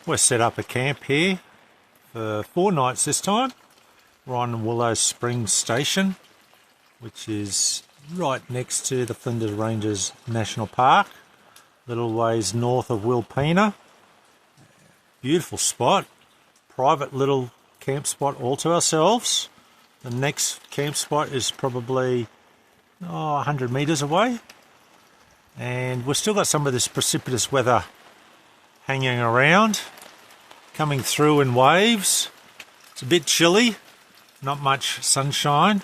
We're set up a camp here for 4 nights this time. We're on Willow Springs station, which is right next to the Flinders Ranges National Park, little ways north of Wilpena. Beautiful spot, private little camp spot all to ourselves. The next camp spot is probably 100 metres away, and we've still got some of this precipitous weather hanging around, coming through in waves. It's a bit chilly, not much sunshine,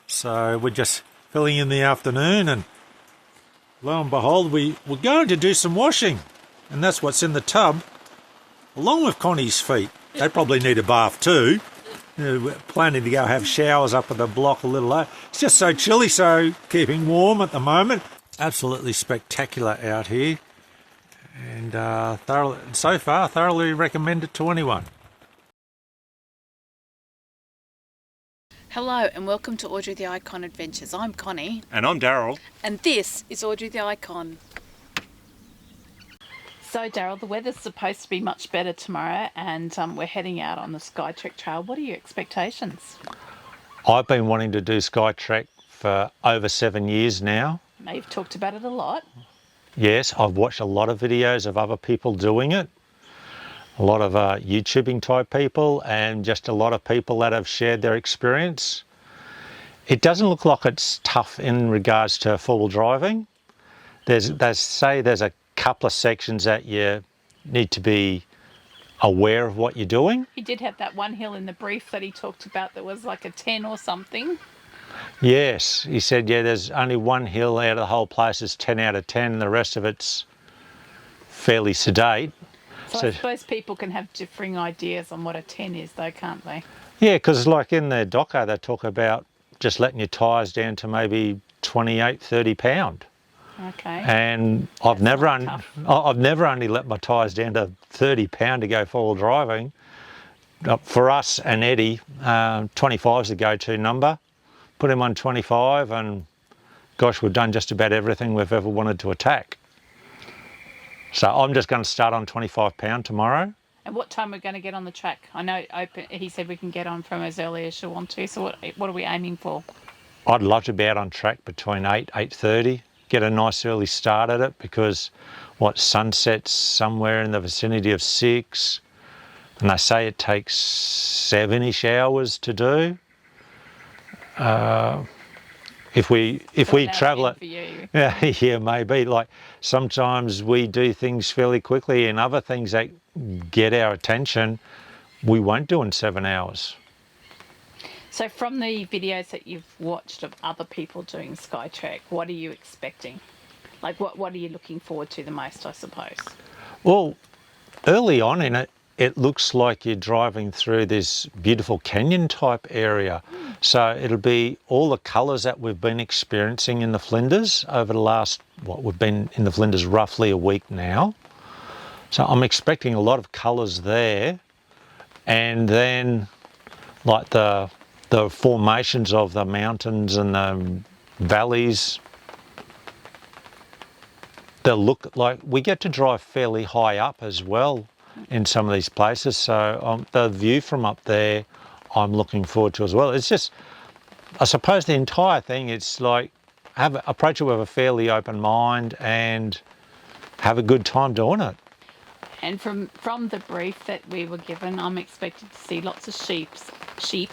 so we're just filling in the afternoon, and lo and behold, we're going to do some washing, and that's what's in the tub, along with Connie's feet. They probably need a bath too. We're planning to go have showers up at the block a little later. It's just so chilly, so keeping warm at the moment. Absolutely spectacular out here, and so far thoroughly recommend it to anyone. Hello and welcome to Audrey the ICONN Adventures. I'm Connie. And I'm Daryl. And this is Audrey the ICONN. So Daryl, the weather's supposed to be much better tomorrow, and we're heading out on the Skytrek trail. What are your expectations? I've been wanting to do Skytrek for over 7 years now. Now you've talked about it a lot. Yes, I've watched a lot of videos of other people doing it. A lot of YouTubing type people, and just a lot of people that have shared their experience. It doesn't look like it's tough in regards to four-wheel driving. They say there's a couple of sections that you need to be aware of what you're doing. He did have that one hill in the brief that he talked about that was like a 10 or something. Yes, he said, yeah, there's only one hill out of the whole place is 10 out of 10, and the rest of it's fairly sedate. So I suppose people can have differing ideas on what a 10 is though, can't they? Yeah, because like in their doco, they talk about just letting your tyres down to maybe 28, 30 pound. Okay. And I've never only let my tyres down to 30 pound to go four-wheel driving. For us and Eddie, 25 is the go-to number. Put him on 25 and gosh, we've done just about everything we've ever wanted to attack. So I'm just going to start on 25 pound tomorrow. And what time we're going to get on the track? I know he said we can get on from as early as you want to, so what are we aiming for? I'd love to be out on track between 8:30, get a nice early start at it, because sunset's somewhere in the vicinity of 6, and they say it takes 7-ish hours to do. If we travel it, yeah, maybe. Like sometimes we do things fairly quickly, and other things that get our attention, we won't do in 7 hours. So from the videos that you've watched of other people doing Skytrek, what are you expecting? Like what are you looking forward to the most, I suppose? Well, early on in it, it looks like you're driving through this beautiful canyon type area. So it'll be all the colours that we've been experiencing in the Flinders over the last, we've been in the Flinders roughly a week now. So I'm expecting a lot of colours there. And then like the formations of the mountains and the valleys, they'll look like, we get to drive fairly high up as well in some of these places, so the view from up there I'm looking forward to as well. It's just, I suppose the entire thing, it's like approach it with a fairly open mind and have a good time doing it. And from the brief that we were given, I'm expected to see lots of sheep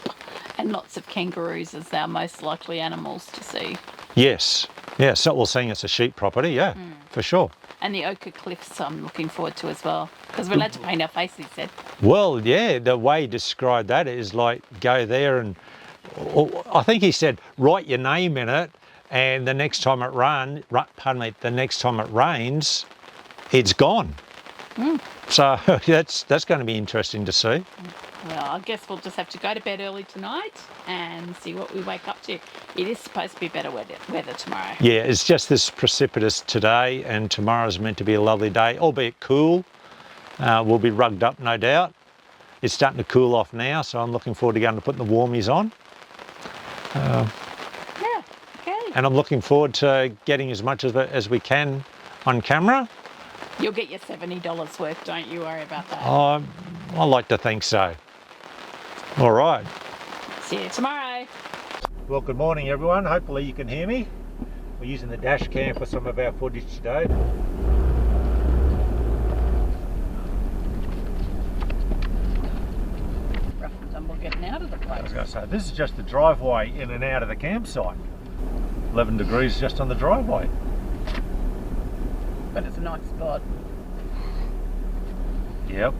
and lots of kangaroos as our most likely animals to see. Yes, so we're seeing it's a sheep property, yeah, for sure. And the Ochre Cliffs I'm looking forward to as well, because we're allowed to paint our face, he said. Well, yeah, the way he described that is like go there and, I think he said, write your name in it, and the next time it rains, it's gone. So that's going to be interesting to see. Well, I guess we'll just have to go to bed early tonight and see what we wake up to. It is supposed to be better weather tomorrow. Yeah, it's just this precipitous today, and tomorrow's meant to be a lovely day, albeit cool. We'll be rugged up, no doubt. It's starting to cool off now, so I'm looking forward to going to put the warmies on. Yeah, okay. And I'm looking forward to getting as much of it as we can on camera. You'll get your $70 worth, don't you worry about that. I like to think so. All right. See you tomorrow. Well, good morning everyone. Hopefully you can hear me. We're using the dash cam for some of our footage today. Rough and tumble getting out of the place. I was going to say, this is just the driveway in and out of the campsite. 11 degrees just on the driveway. But it's a nice spot. Yep.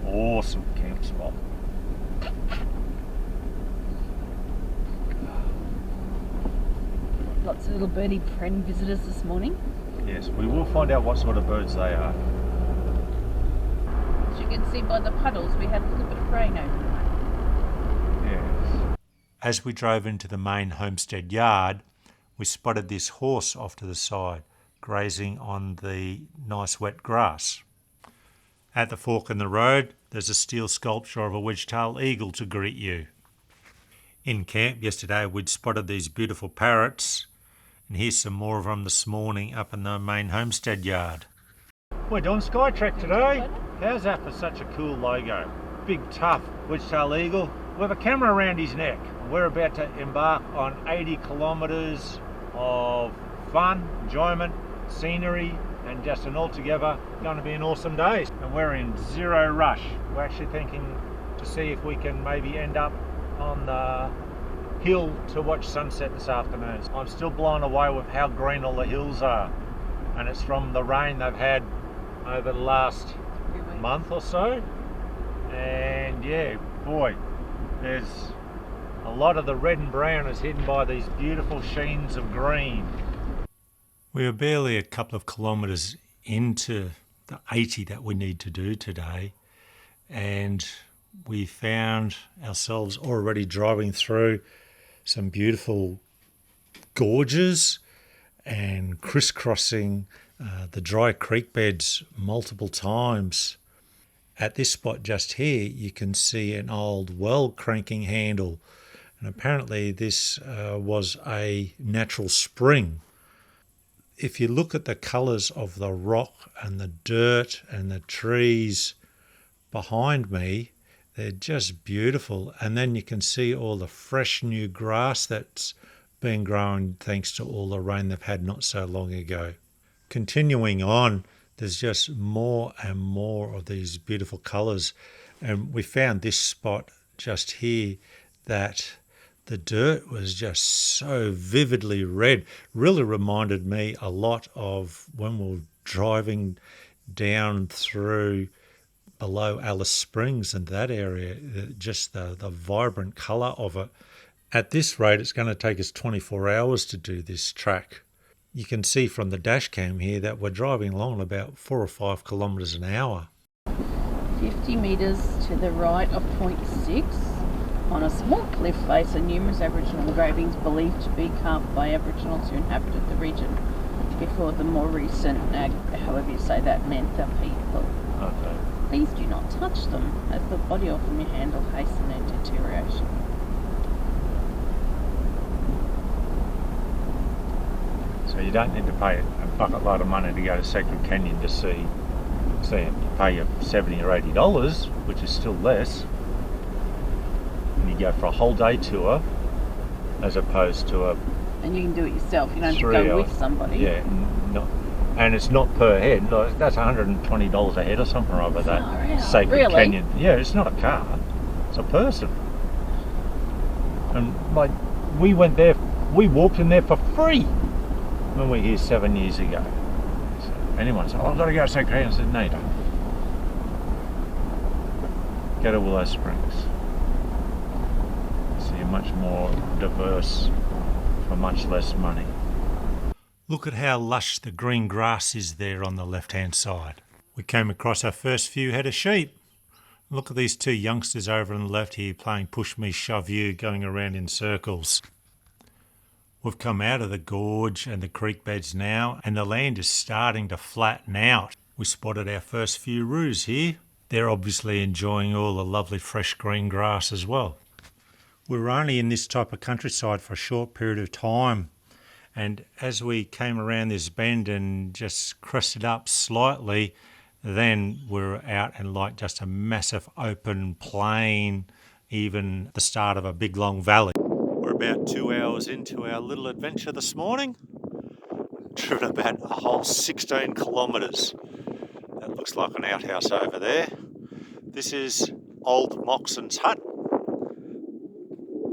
Awesome camp spot. Lots of little birdie friend visitors this morning. Yes, we will find out what sort of birds they are. As you can see by the puddles, we had a little bit of rain overnight. Yes. As we drove into the main homestead yard, we spotted this horse off to the side, grazing on the nice wet grass. At the fork in the road, there's a steel sculpture of a wedge-tailed eagle to greet you. In camp yesterday, we'd spotted these beautiful parrots, and here's some more of them this morning up in the main homestead yard. We're doing Skytrek today. How's that for such a cool logo? Big tough wedge-tailed eagle with a camera around his neck. We're about to embark on 80 kilometres of fun, enjoyment, scenery, and just an altogether going to be an awesome day. And we're in zero rush. We're actually thinking to see if we can maybe end up on the hill to watch sunset this afternoon. I'm still blown away with how green all the hills are, and it's from the rain they've had over the last month or so. And yeah, boy, there's a lot of the red and brown is hidden by these beautiful sheens of green. We were barely a couple of kilometres into the 80 that we need to do today, and we found ourselves already driving through some beautiful gorges and crisscrossing the dry creek beds multiple times. At this spot just here, you can see an old well cranking handle, and apparently this was a natural spring. If you look at the colours of the rock and the dirt and the trees behind me, they're just beautiful. And then you can see all the fresh new grass that's been grown thanks to all the rain they've had not so long ago. Continuing on, there's just more and more of these beautiful colours. And we found this spot just here that the dirt was just so vividly red. Really reminded me a lot of when we were driving down through below Alice Springs and that area, just the vibrant colour of it. At this rate, it's going to take us 24 hours to do this track. You can see from the dash cam here that we're driving along about 4 or 5 kilometres an hour. 50 metres to the right of point 6. On a small cliff face are numerous Aboriginal engravings believed to be carved by Aboriginals who inhabited the region before the more recent, however you say that, Mantha people. Okay. Please do not touch them, as the body often may handle hasten their deterioration. So you don't need to pay a bucket load of money to go to Sacred Canyon to see you pay your $70 or $80, which is still less, and you go for a whole day tour as opposed to a... And you can do it yourself, you don't have to go with somebody. Yeah, and it's not per head. That's $120 a head or something over that Sacred Canyon. Yeah, it's not a car, it's a person. And like, we went there, we walked in there for free when we were here 7 years ago. So anyone said, I've got to go to Sacred Canyon. I said, no you don't. Go to Willow Springs. See a much more diverse for much less money. Look at how lush the green grass is there on the left-hand side. We came across our first few head of sheep. Look at these two youngsters over on the left here playing push me, shove you, going around in circles. We've come out of the gorge and the creek beds now, and the land is starting to flatten out. We spotted our first few roos here. They're obviously enjoying all the lovely fresh green grass as well. We were only in this type of countryside for a short period of time, And as we came around this bend and just crested up slightly, then we're out in like just a massive open plain, even the start of a big long valley. We're about 2 hours into our little adventure this morning. Driven about a whole 16 kilometres. That looks like an outhouse over there. This is Old Moxon's hut,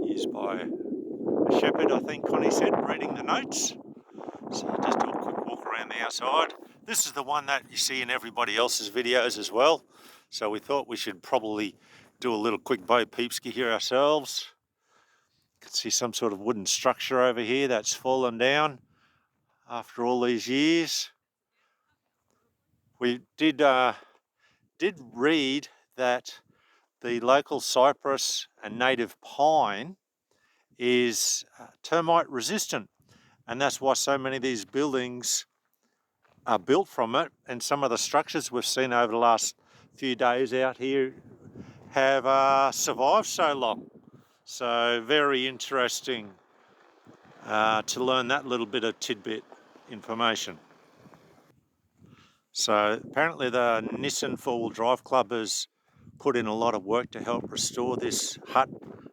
used by a shepherd, I think Connie said, reading the notes. So just do a quick walk around the outside. This is the one that you see in everybody else's videos as well. So we thought we should probably do a little quick Bo Peepski here ourselves. You can see some sort of wooden structure over here that's fallen down after all these years. We did read that the local cypress and native pine is termite resistant, and that's why so many of these buildings are built from it, and some of the structures we've seen over the last few days out here have survived so long. So very interesting to learn that little bit of tidbit information. So apparently the Nissan 4-wheel drive club has put in a lot of work to help restore this hut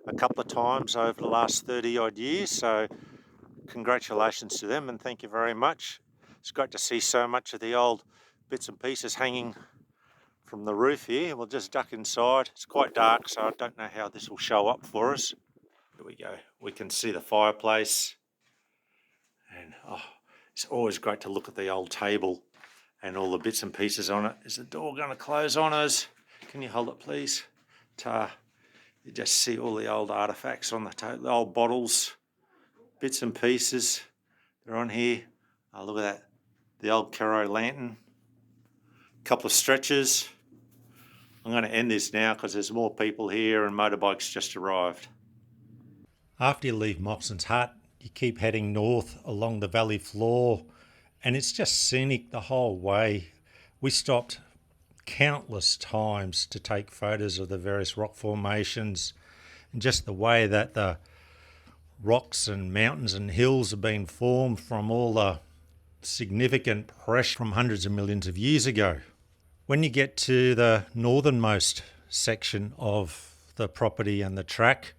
a couple of times over the last 30 odd years. So congratulations to them and thank you very much. It's great to see so much of the old bits and pieces hanging from the roof here. We'll just duck inside. It's quite dark, so I don't know how this will show up for us. Here we go. We can see the fireplace. And it's always great to look at the old table and all the bits and pieces on it. Is the door going to close on us? Can you hold it, please? You just see all the old artifacts on the table, the old bottles, bits and pieces. They're on here. Oh, look at that. The old Caro lantern. A couple of stretchers. I'm going to end this now because there's more people here and motorbikes just arrived. After you leave Moxon's hut, you keep heading north along the valley floor, and it's just scenic the whole way. We stopped countless times to take photos of the various rock formations and just the way that the rocks and mountains and hills have been formed from all the significant pressure from hundreds of millions of years ago. When you get to the northernmost section of the property and the track,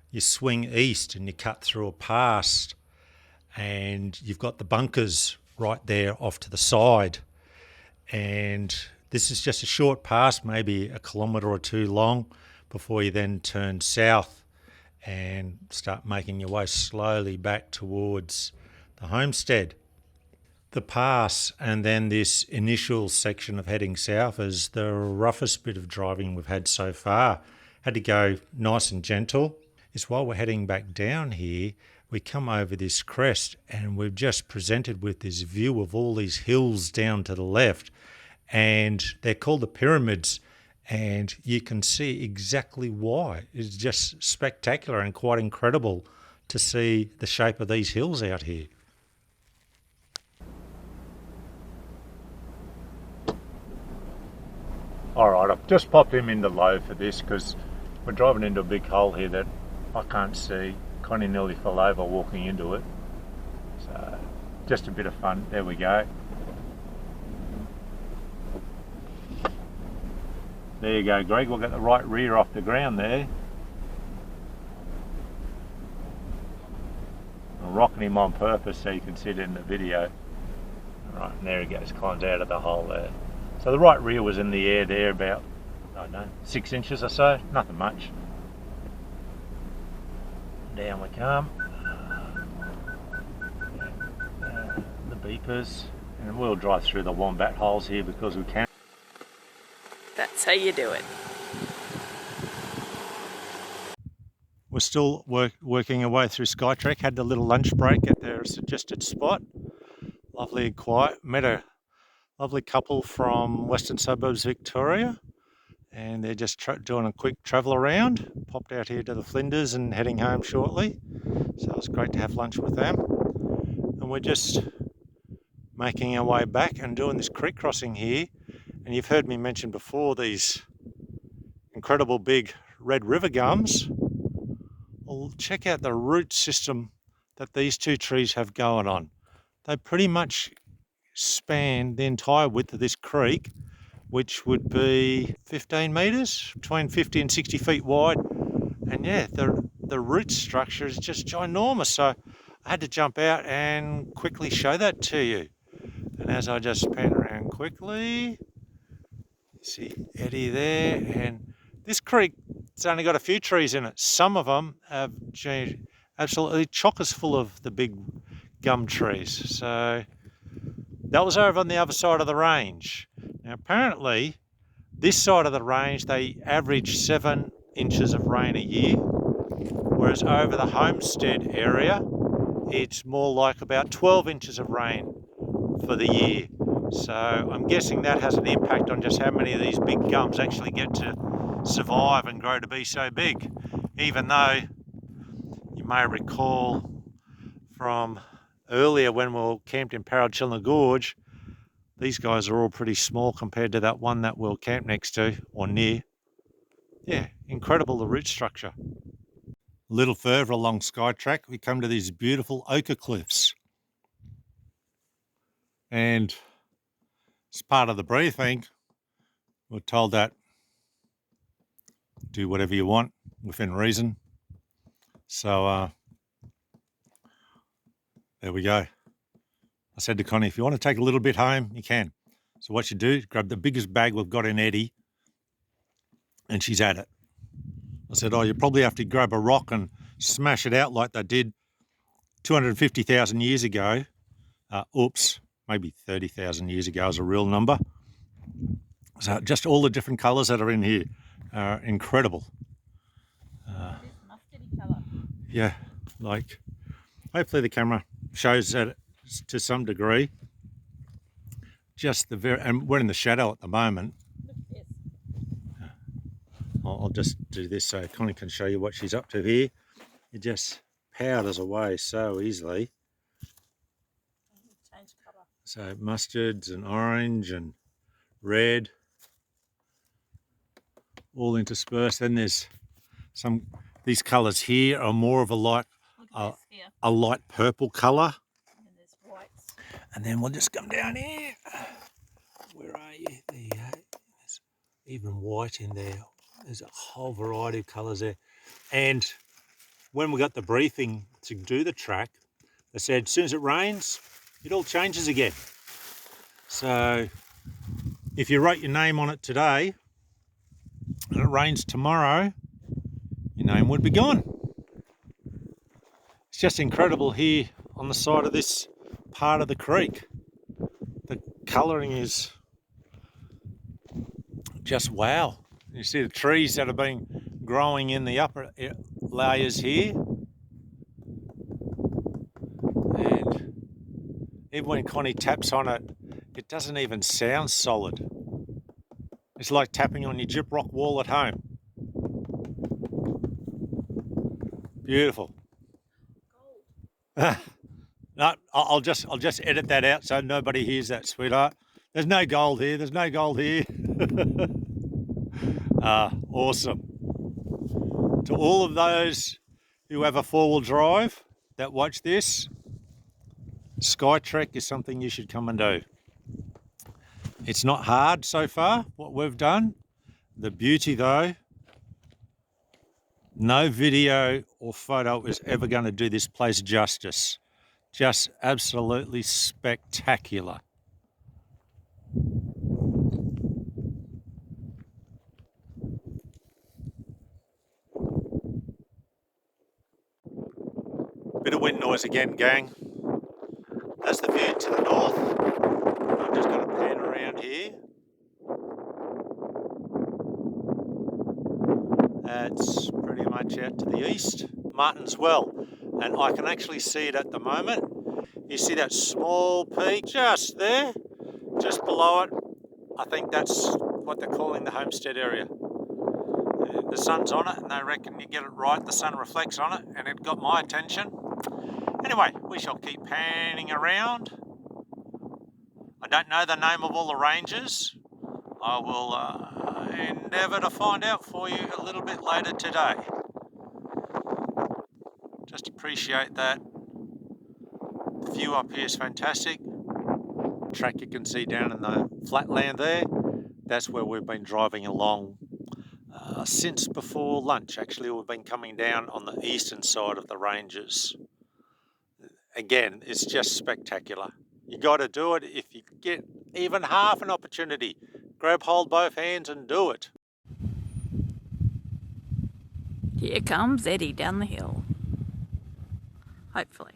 you swing east and you cut through a pass, and you've got the bunkers right there off to the side. And this is just a short pass, maybe a kilometre or two long, before you then turn south and start making your way slowly back towards the homestead. The pass and then this initial section of heading south is the roughest bit of driving we've had so far. Had to go nice and gentle. Is while we're heading back down here, we come over this crest and we're just presented with this view of all these hills down to the left, and they're called the pyramids, and you can see exactly why. It's just spectacular and quite incredible to see the shape of these hills out here. Alright, I've just popped him into low for this because we're driving into a big hole here that I can't see. Connie nearly fell over walking into it. So, just a bit of fun. There we go. There you go, Greg. We'll get the right rear off the ground there. I'm rocking him on purpose so you can see it in the video. Right, and there he goes, climbs out of the hole there. So the right rear was in the air there about, I don't know, 6 inches or so, nothing much. Down we come. The beepers, and we'll drive through the wombat holes here because we can. That's how you do it. We're still working our way through Skytrek. Had the little lunch break at their suggested spot. Lovely and quiet. Met a lovely couple from western suburbs Victoria, and they're just doing a quick travel around. Popped out here to the Flinders and heading home shortly, so it was great to have lunch with them. And we're just making our way back and doing this creek crossing here. And you've heard me mention before these incredible big red river gums. Well, check out the root system that these two trees have going on. They pretty much span the entire width of this creek, which would be 15 metres, between 50 and 60 feet wide. And yeah, the root structure is just ginormous. So I had to jump out and quickly show that to you. And as I just pan around quickly, see Eddie there, and this creek, it's only got a few trees in it. Some of them have absolutely chockers full of the big gum trees. So that was over on the other side of the range. Now apparently this side of the range they average 7 inches of rain a year, whereas over the homestead area it's more like about 12 inches of rain for the year. So I'm guessing that has an impact on just how many of these big gums actually get to survive and grow to be so big, even though you may recall from earlier when we were camped in Parachilna Gorge, these guys are all pretty small compared to that one that we'll camp next to or near. Yeah, incredible, the root structure. A little further along Skytrek, we come to these beautiful ochre cliffs. And as part of the briefing, we're told that do whatever you want within reason. So there we go. I said to Connie, if you want to take a little bit home, you can. So what you do, grab the biggest bag we've got in Eddie, and she's at it. I said, oh, you probably have to grab a rock and smash it out like they did 250,000 years ago. Oops, maybe 30,000 years ago is a real number. So just all the different colours that are in here are incredible. This mustardy colour. Yeah, like hopefully the camera shows that to some degree. Just the very, and we're in the shadow at the moment. Yes. I'll just do this so Connie can show you what she's up to here. It just powders away so easily. Change colour. So mustards and orange and red, all interspersed. Then there's some, these colours here are more of a light purple colour. And then there's whites. And then we'll just come down here. Where are you? There you go. There's even white in there. There's a whole variety of colours there. And when we got the briefing to do the track, they said as soon as it rains, it all changes again. So if you wrote your name on it today and it rains tomorrow, your name would be gone. It's just incredible here on the side of this part of the creek. The colouring is just wow. You see the trees that have been growing in the upper layers here. And even when Connie taps on it, it doesn't even sound solid. It's like tapping on your gyprock wall at home. Beautiful. No, I'll just edit that out so nobody hears that, sweetheart. There's no gold here. There's no gold here. Awesome. To all of those who have a four-wheel drive that watch this, Skytrek is something you should come and do. It's not hard so far, what we've done. The beauty though, no video or photo is ever going to do this place justice. Just absolutely spectacular. Bit of wind noise again, gang. That's the view to the north. I'm just going to pan around here. That's pretty much out to the east. Martin's Well, and I can actually see it at the moment. You see that small peak just there, just below it. I think that's what they're calling the homestead area. The sun's on it and they reckon you get it right, the sun reflects on it, and it got my attention. Anyway, we shall keep panning around. I don't know the name of all the ranges. I will endeavour to find out for you a little bit later today. Just appreciate that view up here is fantastic. Track you can see down in the flatland there, that's where we've been driving along since before lunch. Actually, we've been coming down on the eastern side of the ranges. Again, it's just spectacular. You got to do it if you get even half an opportunity. Grab hold both hands and do it. Here comes Eddie down the hill. Hopefully.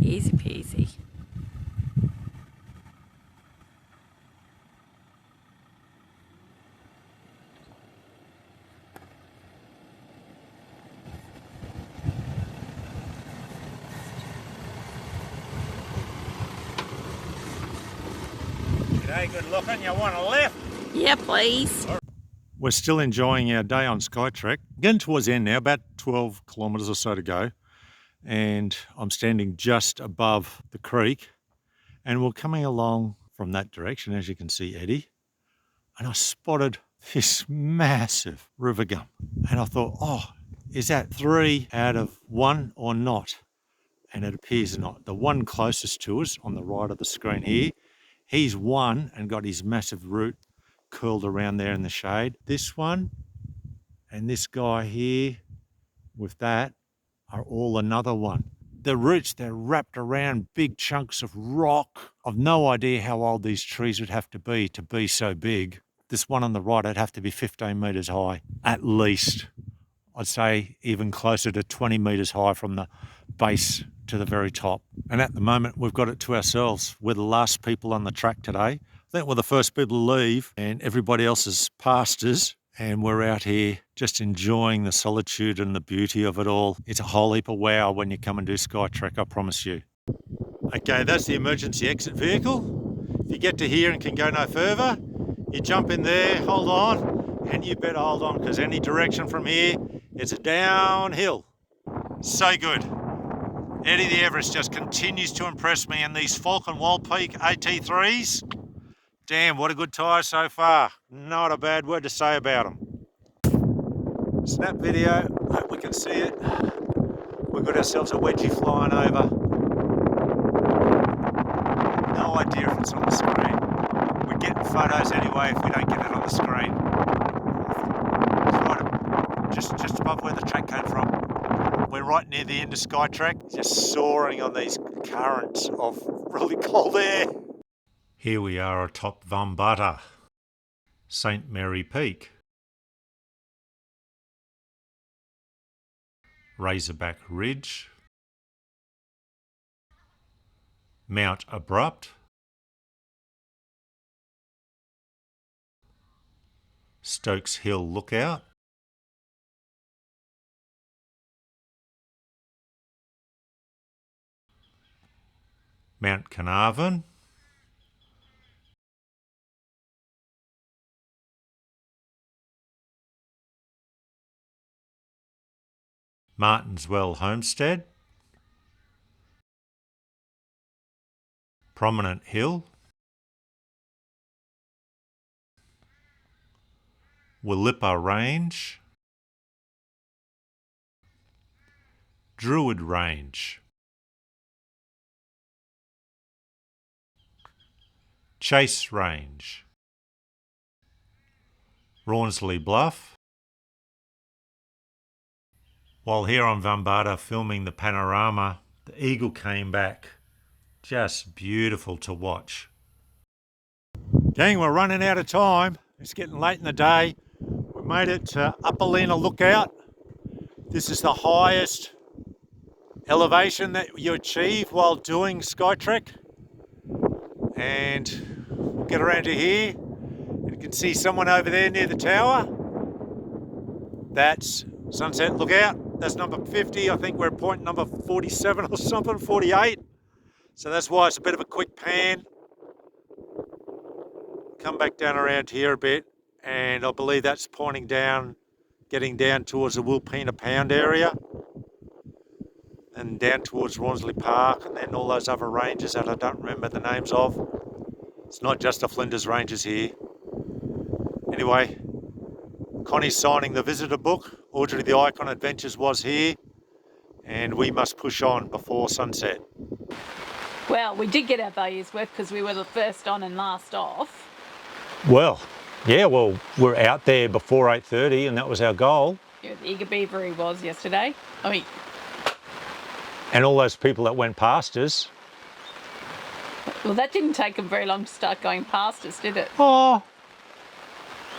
Easy peasy. G'day, good looking. You want a lift? Yeah, please. We're still enjoying our day on Skytrek. Getting towards the end now, about 12 kilometres or so to go. And I'm standing just above the creek. And we're coming along from that direction, as you can see, Eddie. And I spotted this massive river gum. And I thought, oh, is that 3 out of 1 or not? And it appears not. The one closest to us on the right of the screen here, he's 1 and got his massive root curled around there in the shade. This one and this guy here with that are all another one. The roots, they're wrapped around big chunks of rock. I've no idea how old these trees would have to be so big. This one on the right, it'd have to be 15 metres high, at least. I'd say even closer to 20 metres high from the base to the very top. And at the moment, we've got it to ourselves. We're the last people on the track today. I think we're the first people to leave, and everybody else has passed us. And we're out here just enjoying the solitude and the beauty of it all. It's a whole heap of wow when you come and do Skytrek, I promise you. Okay, that's the emergency exit vehicle. If you get to here and can go no further, you jump in there, hold on, and you better hold on, because any direction from here, it's downhill. So good. Eddie the Everest just continues to impress me in these Falcon Wild Peak AT3s. Damn, what a good tyre so far. Not a bad word to say about them. Snap video, hope we can see it. We've got ourselves a wedgie flying over. No idea if it's on the screen. We're getting photos anyway if we don't get it on the screen. It's right just above where the track came from. We're right near the end of Skytrek, just soaring on these currents of really cold air. Here we are atop Vumbata, St Mary Peak, Razorback Ridge, Mount Abrupt, Stokes Hill Lookout, Mount Carnarvon, Martinswell Homestead, Prominent Hill, Willippa Range, Druid Range, Chase Range, Rawnsley Bluff. While here on Vumbata filming the panorama, the eagle came back. Just beautiful to watch. Gang, we're running out of time. It's getting late in the day. We made it to Upper Lena Lookout. This is the highest elevation that you achieve while doing Skytrek. And we'll get around to here. You can see someone over there near the tower. That's Sunset Lookout. That's number 50. I think we're at point number 47 or something, 48. So that's why it's a bit of a quick pan. Come back down around here a bit, and I believe that's pointing down, getting down towards the Wilpena Pound area, and down towards Rawnsley Park, and then all those other ranges that I don't remember the names of. It's not just the Flinders Ranges here. Anyway, Connie's signing the visitor book. Audrey the Icon Adventures was here, and we must push on before sunset. Well, we did get our values worth because we were the first on and last off. Well, yeah, well, we're out there before 8:30, and that was our goal. Yeah, the eager beaver he was yesterday. I mean, and all those people that went past us. Well, that didn't take them very long to start going past us, did it? Oh,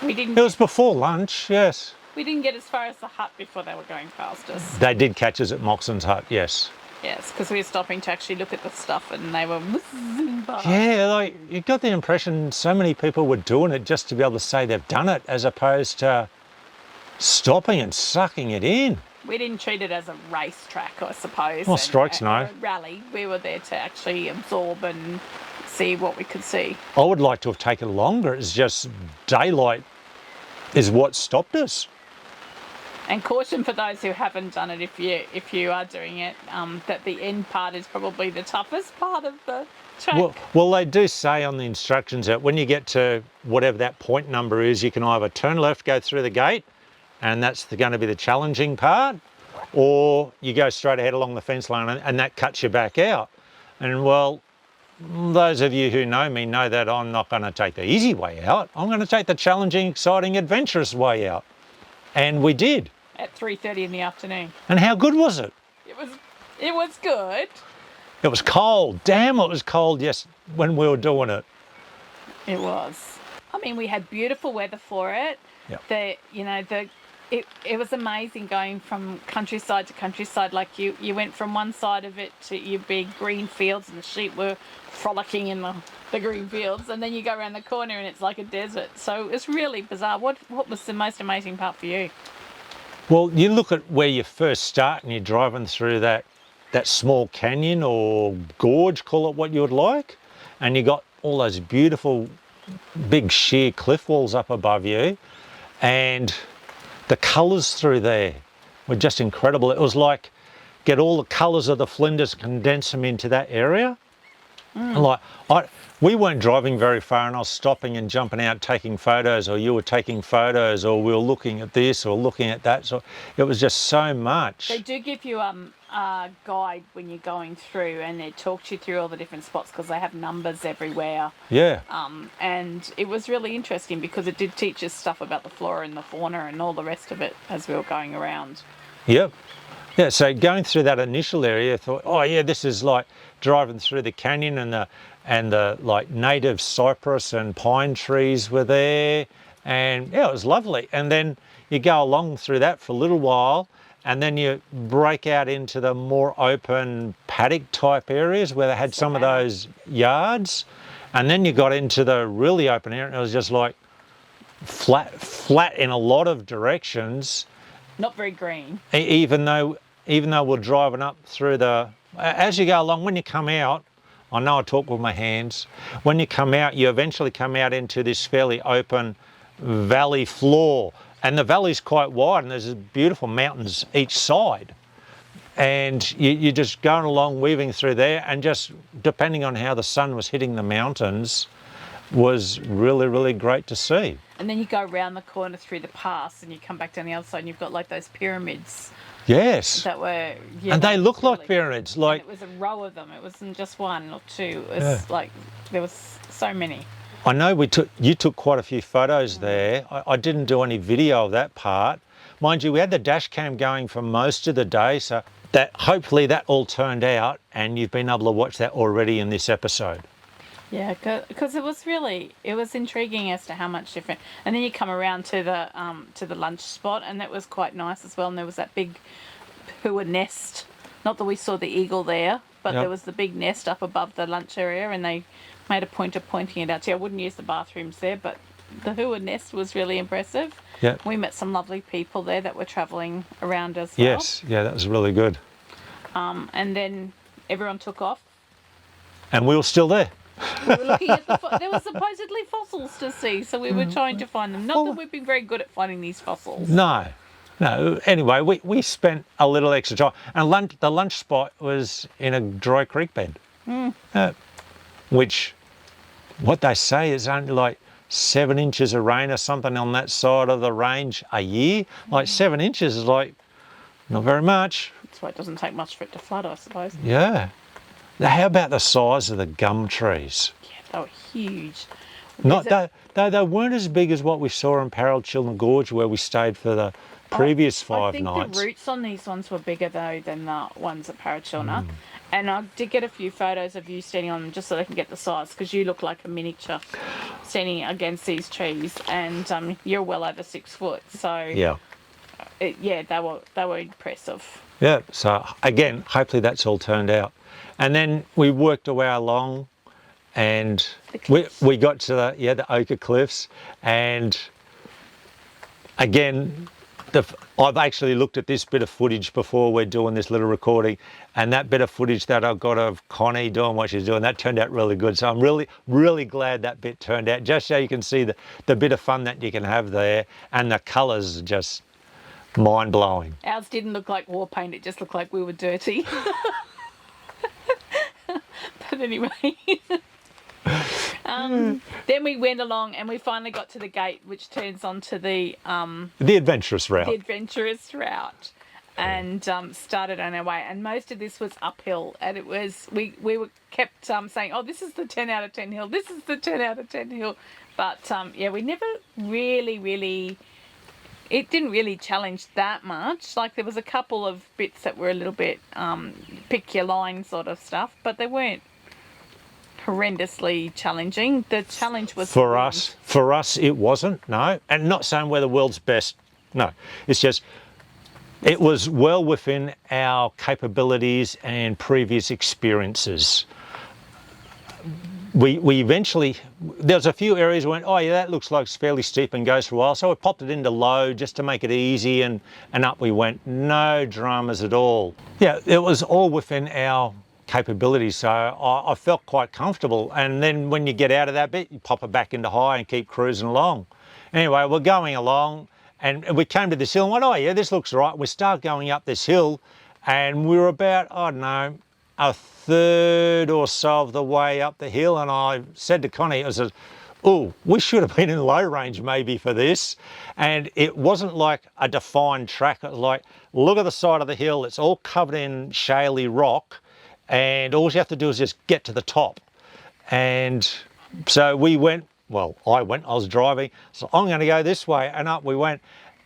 we didn't. It was before lunch, yes. We didn't get as far as the hut before they were going past us. They did catch us at Moxon's hut, yes. Yes, because we were stopping to actually look at the stuff, and they were whizzing by. Yeah, like you got the impression so many people were doing it just to be able to say they've done it, as opposed to stopping and sucking it in. We didn't treat it as a racetrack, I suppose. Well, strikes no. A rally. We were there to actually absorb and see what we could see. I would like to have taken longer. It's just daylight is what stopped us. And caution for those who haven't done it, if you are doing it, that the end part is probably the toughest part of the track. Well, they do say on the instructions that when you get to whatever that point number is, you can either turn left, go through the gate, and that's going to be the challenging part, or you go straight ahead along the fence line and that cuts you back out. And well, those of you who know me know that I'm not going to take the easy way out. I'm going to take the challenging, exciting, adventurous way out. And we did. At 3:30 in the afternoon. And how good was it? It was good. It was cold. Damn, it was cold, yes, when we were doing it. It was. I mean, we had beautiful weather for it. Yep. It was amazing going from countryside to countryside. Like you went from one side of it to your big green fields, and the sheep were frolicking in the green fields, and then you go around the corner and it's like a desert. So it's really bizarre. What was the most amazing part for you? Well, you look at where you first start and you're driving through that small canyon or gorge, call it what you would like, and you got all those beautiful big sheer cliff walls up above you, and the colours through there were just incredible. It was like get all the colours of the Flinders, condense them into that area. And we weren't driving very far, and I was stopping and jumping out taking photos, or you were taking photos, or we were looking at this or looking at that. So it was just so much. They do give you a guide when you're going through, and they talk you through all the different spots because they have numbers everywhere. Yeah. And it was really interesting because it did teach us stuff about the flora and the fauna and all the rest of it as we were going around. Yep. Yeah, so going through that initial area, I thought, oh yeah, this is like driving through the canyon, and the like native cypress and pine trees were there, and yeah, it was lovely. And then you go along through that for a little while, and then you break out into the more open paddock type areas where they had some of those yards, and then you got into the really open area, and it was just like flat in a lot of directions. Not very green. Even though we're driving up through as you go along, when you come out, I know I talk with my hands, when you come out, you eventually come out into this fairly open valley floor, and the valley's quite wide, and there's beautiful mountains each side, and you're just going along, weaving through there, and just depending on how the sun was hitting the mountains, was really, really great to see. And then you go around the corner through the pass, and you come back down the other side, and you've got like those pyramids. Yes. That were, and they look like pyramids. Like, and it was a row of them. It wasn't just one or two. It was like there was so many. I know you took quite a few photos there. I didn't do any video of that part. Mind you, we had the dash cam going for most of the day, so that hopefully that all turned out, and you've been able to watch that already in this episode. Yeah, because it was intriguing as to how much different. And then you come around to the lunch spot, and that was quite nice as well. And there was that big pua nest. Not that we saw the eagle there, but there was the big nest up above the lunch area, and they made a point of pointing it out to you. I wouldn't use the bathrooms there, but the Hua Nest was really impressive. Yeah. We met some lovely people there that were travelling around as well. Yes, yeah, that was really good. And then everyone took off. And we were still there. We were looking at there were supposedly fossils to see, so we were trying to find them. Not that we've been very good at finding these fossils. No. Anyway, we spent a little extra time. And the lunch spot was in a dry creek bed. Which, what they say is only like 7 inches of rain or something on that side of the range a year. Like 7 inches is like, not very much. That's why it doesn't take much for it to flood, I suppose. Yeah. Now, how about the size of the gum trees? Yeah, they were huge. They weren't as big as what we saw in Parrel-Chiltern Gorge where we stayed for the previous 5 nights. I think the roots on these ones were bigger though than the ones at Parrel-Chiltern. And I did get a few photos of you standing on them just so they can get the size, because you look like a miniature standing against these trees, and you're well over 6 foot. So yeah, they were impressive. Yeah. So again, hopefully that's all turned out. And then we worked our way along, and we got to the Ochre Cliffs, and again. I've actually looked at this bit of footage before we're doing this little recording, and that bit of footage that I've got of Connie doing what she's doing, that turned out really good. So I'm really, really glad that bit turned out, just so you can see the bit of fun that you can have there, and the colours are just mind-blowing. Ours didn't look like war paint, it just looked like we were dirty. But anyway... then we went along and we finally got to the gate which turns onto the adventurous route. The adventurous route, and started on our way. And most of this was uphill, and it was we were kept saying, "Oh, this is the 10 out of 10 hill. This is the 10 out of 10 hill." But we never really. It didn't really challenge that much. Like there was a couple of bits that were a little bit pick your line sort of stuff, but they weren't horrendously challenging. The challenge was for us it wasn't, no, and not saying we're the world's best, no, it's just it was well within our capabilities and previous experiences. We eventually, there's a few areas where went, oh yeah, that looks like it's fairly steep and goes for a while, so we popped it into low just to make it easy, and up we went. No dramas at all. Yeah, it was all within our capabilities, so I felt quite comfortable. And then when you get out of that bit, you pop it back into high and keep cruising along. Anyway, we're going along, and we came to this hill and went, oh yeah, this looks right. We start going up this hill, and we were about, I don't know, a third or so of the way up the hill, and I said to Connie, I said, oh, we should have been in low range maybe for this. And it wasn't like a defined track. It was like, look at the side of the hill, it's all covered in shaly rock, and all you have to do is just get to the top. And so we went, well, I was driving, so I'm going to go this way, and up we went.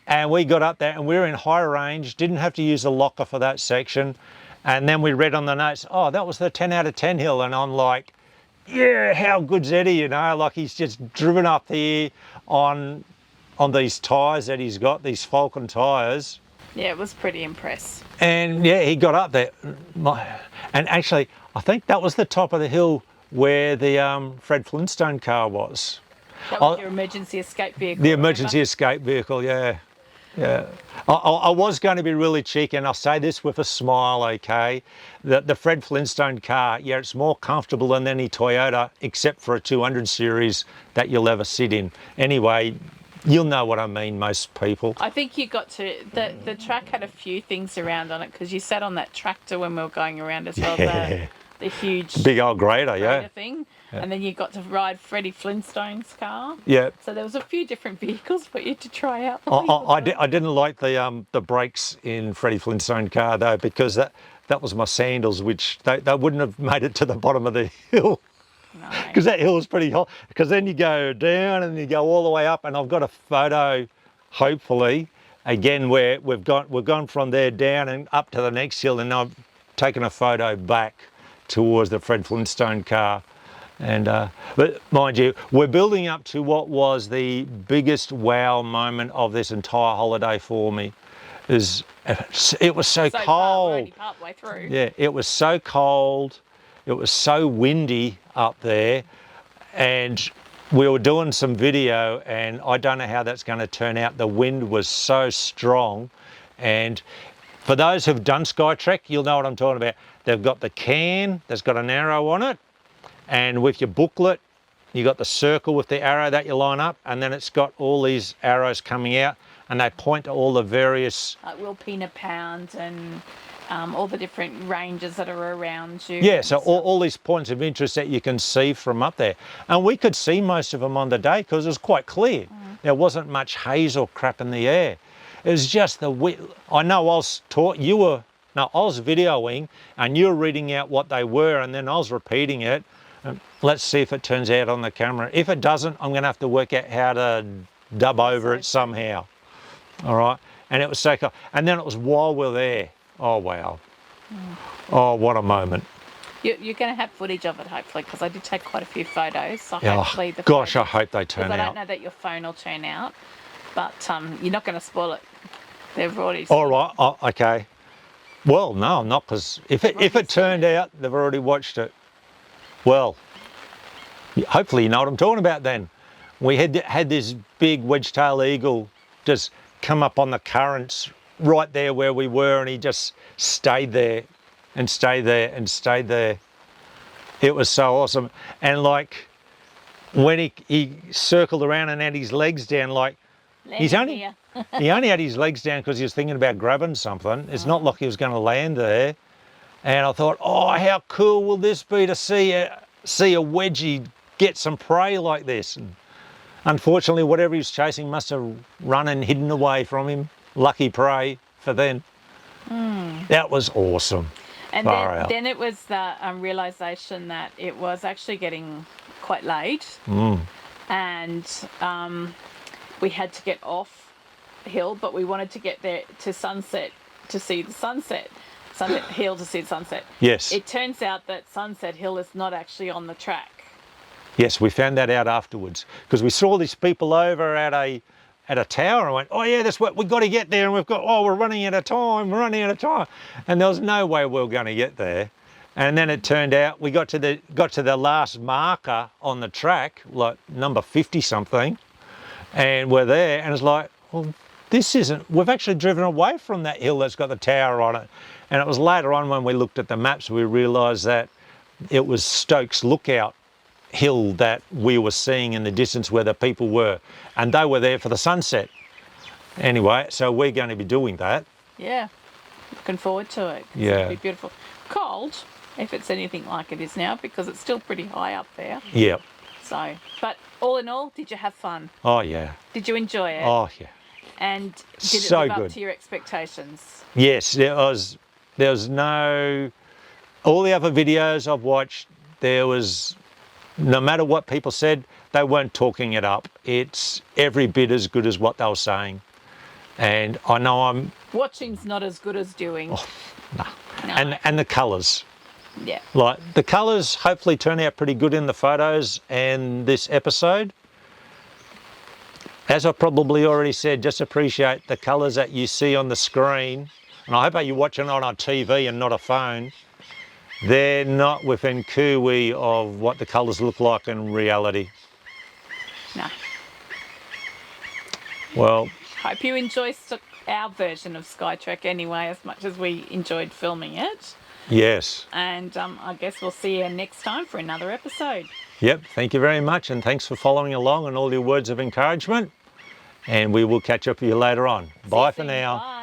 And we got up there, and we were in high range, didn't have to use a locker for that section. And then we read on the notes, oh, that was the 10 out of 10 hill. And I'm like, yeah, how good's Eddie, you know? Like he's just driven up here on these tyres that he's got, these Falcon tyres. Yeah, it was pretty impressive. And yeah, he got up there. And actually, I think that was the top of the hill where the Fred Flintstone car was. That was your emergency escape vehicle. The emergency escape vehicle, yeah. Yeah. I was going to be really cheeky, and I'll say this with a smile, okay? The Fred Flintstone car, yeah, it's more comfortable than any Toyota, except for a 200 series that you'll ever sit in. Anyway, you'll know what I mean, most people. I think you got to, the track had a few things around on it, because you sat on that tractor when we were going around as well, yeah. The huge big old grader thing. Yeah. And then you got to ride Freddie Flintstone's car. Yeah. So there was a few different vehicles for you to try out. I didn't like the brakes in Freddie Flintstone car though, because that was my sandals, which they wouldn't have made it to the bottom of the hill. No. Because that hill is pretty hot. Because then you go down and you go all the way up, and I've got a photo, hopefully, again where we've gone from there down and up to the next hill, and I've taken a photo back towards the Fred Flintstone car. And but mind you, we're building up to what was the biggest wow moment of this entire holiday for me. It was so cold. We're only partway through. Yeah, it was so cold. It was so windy up there, and we were doing some video, and I don't know how that's going to turn out. The wind was so strong, and for those who've done Skytrek, you'll know what I'm talking about. They've got the can that's got an arrow on it, and with your booklet, you got the circle with the arrow that you line up, and then it's got all these arrows coming out, and they point to all the various... Like Wilpena Pound and all the different ranges that are around you. Yeah, so all these points of interest that you can see from up there. And we could see most of them on the day because it was quite clear. There wasn't much haze or crap in the air. It was just the wind. I know I was videoing and you were reading out what they were, and then I was repeating it. Let's see if it turns out on the camera. If it doesn't, I'm going to have to work out how to dub over it somehow. All right. And it was so cool. And then it was while we're there. Oh, wow. Oh, what a moment. You're going to have footage of it, hopefully, because I did take quite a few photos. So I hope they turn out. I don't know that your phone will turn out, but you're not going to spoil it. They've already... All right. Oh, okay. Well, no, I'm not, because if it turned out, they've already watched it. Well, hopefully you know what I'm talking about then. We had this big wedge-tail eagle just come up on the currents right there where we were, and he just stayed there and stayed there and stayed there. It was so awesome. And like when he circled around and had his legs down, like he only had his legs down because he was thinking about grabbing something. It's not like he was going to land there. And I thought, oh, how cool will this be to see a wedgie get some prey like this? And unfortunately, whatever he was chasing must have run and hidden away from him. Lucky prey for then. That was awesome. And then it was the realisation that it was actually getting quite late, and we had to get off the hill, but we wanted to get there to Sunset to see the sunset. Sunset Hill to see the sunset. Yes. It turns out that Sunset Hill is not actually on the track. Yes, we found that out afterwards because we saw these people over at a tower and went, oh yeah, that's what we've got to get there, and we're running out of time, and there was no way we were going to get there. And then it turned out we got to the last marker on the track, like number 50 something, and we're there, and it's like, well, we've actually driven away from that hill that's got the tower on it. And it was later on when we looked at the maps we realised that it was Stokes Lookout hill that we were seeing in the distance where the people were, and they were there for the sunset. Anyway, so we're going to be doing that. Yeah, looking forward to it. Yeah. It'll be beautiful. Cold, if it's anything like it is now, because it's still pretty high up there. Yeah. So, but all in all, did you have fun? Oh yeah. Did you enjoy it? Oh yeah. And did it So live up good. to your expectations? Yes, there was no... All the other videos I've watched, there was... No matter what people said, they weren't talking it up. It's every bit as good as what they were saying. And I know Watching's not as good as doing. Oh, no. No. And the colours. Yeah. Like, the colours hopefully turn out pretty good in the photos and this episode. As I probably already said, just appreciate the colours that you see on the screen. And I hope you're watching it on a TV and not a phone. They're not within cooey of what the colours look like in reality. No. Well, Hope you enjoy our version of Skytrek anyway, as much as we enjoyed filming it. yes. And I guess we'll see you next time for another episode. Yep, thank you very much, and thanks for following along and all your words of encouragement. And we will catch up with you later on. Bye for now. Bye.